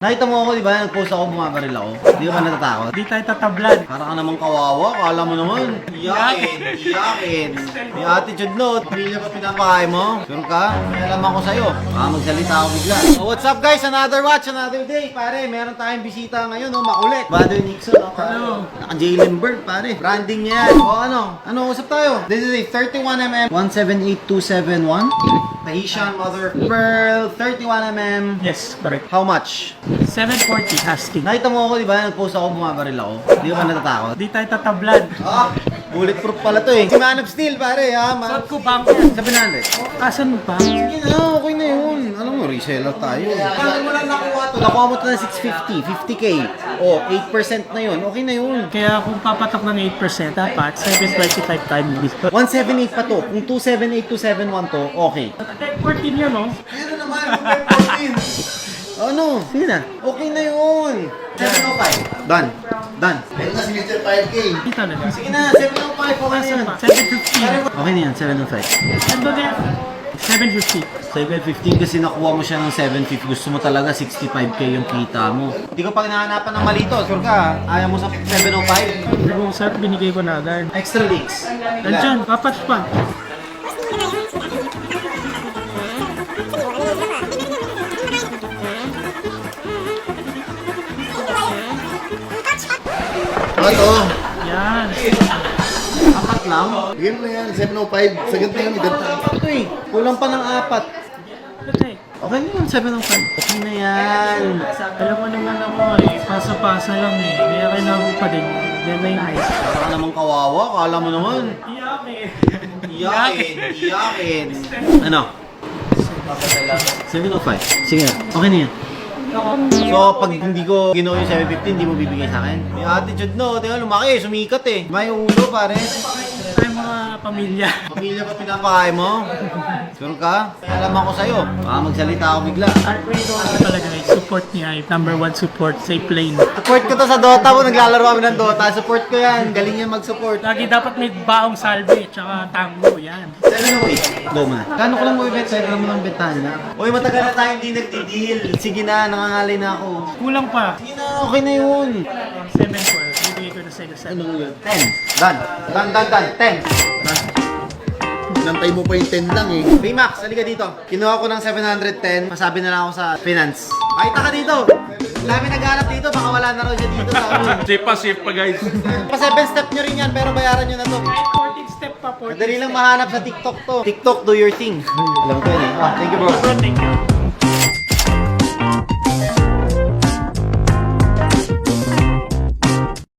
Nakita mo ako, di ba? Nag-post ako, bumabaril ako. Di ka ba natatakot? Di tayo tatablan. Para ka namang kawawa, kala mo naman. Iyakin. May attitude no. Pamilya pa pinapakain mo? Sure ka? May alam ako sa'yo. Baka magsalita ako bigla. So what's up guys? Another watch, another day. Pare, meron tayong bisita ngayon, no? Makulit. Brother Nixon, no? Hello. Naka-Jalen Bird, pare. Branding niya yan. O ano? Ano, usap tayo? This is a 31mm 178271. Tahitian mother pearl 31mm. Yes, correct. How much? 740 asking. Nakita mo ako, di ba? Nag-post ako, bumabaril ako. Di ka ba natatakot? Di tayo tatablan. Ah, bulletproof pala to eh. Si Man of Steel, pare, ha? Suot ko bumper. 700. Asan mo pa? Sige na, okay na yun. Alam mo, reseller tayo. Paano mo lang nakuha to? Nakuha mo to ng 650, 50K. O, 8% na yun. Okay na yun. Kaya kung papatok ng 8%, dapat 725 time dito. 178 pa to. Kung 278, 271 to, okay. 14 yun, no? Pero naman, 14. Ano? Sige na. Okay na yun. 705. Done. Done. Meron na si Mr. 5K. Di talaga. Sige na, 705. Okay na Asan yun. pa? 750. Okay na yan, 705. Ando na yan. 750. 715 kasi nakuha mo siya ng 750. Gusto mo talaga 65K yung kita mo. Hindi ko pa hinahanapan ng malito. Sure ka? Ayaw mo sa 705? Yung sir, binigay ko na agad. Extra links. Nandiyan, papat pa. Ito, Yan. Apat lang? game na yan, 705. Sagad na yun, ganda. Ito eh. Kulang pa ng apat. Okay. Okay na yun, 705. Okay na yan. Alam mo naman ako eh, pasa-pasa lang eh. Kaya kailangan ko pa din. Yan na yung ice. Para ka namang kawawa. Kala mo naman. Iyak eh. Iyakin. Ano? 705. Sige na. Okay na yan. So, pag hindi ko ginawa yung 750, hindi mo bibigay sa akin? May attitude no. Tingnan, lumaki. Sumikat eh. May ulo, pare. Tayo mga pamilya. Pamilya pa pinapakain mo? Sure ka? May alam ako sa'yo. Baka magsalita ako bigla. Ano talaga eh, support niya eh. Number 1 support, safe lane. Support ko to sa Dota mo. Naglalaro kami ng Dota. Support ko yan. Galing yan mag-support. Lagi dapat may baong salve, tsaka tango, yan. 708. Go man. Kano ko lang mo i-bet? Sa'yo mo lang betahan na. Uy, matagal na tayo hindi nagdi-deal. Sige na, nangangalay na ako. Kulang pa. Sige na, okay na yun. 712, bibigay ko na sa 7. 10. Done. Done. 10. Done. Nantay mo pa yung 10 lang eh. Baymax, halika dito. Kinuha ko ng 710. Masabi na lang ako sa finance. Pakita ka dito. Dami naghanap dito. Baka wala na raw siya dito sa amin. Safe pa guys. Pa 7 step nyo rin yan, pero bayaran nyo na to. Kahit 14 step pa, 14 Madali lang mahanap sa TikTok to. TikTok, do your thing. Alam ko yun eh. Ah, thank you bro. Thank you.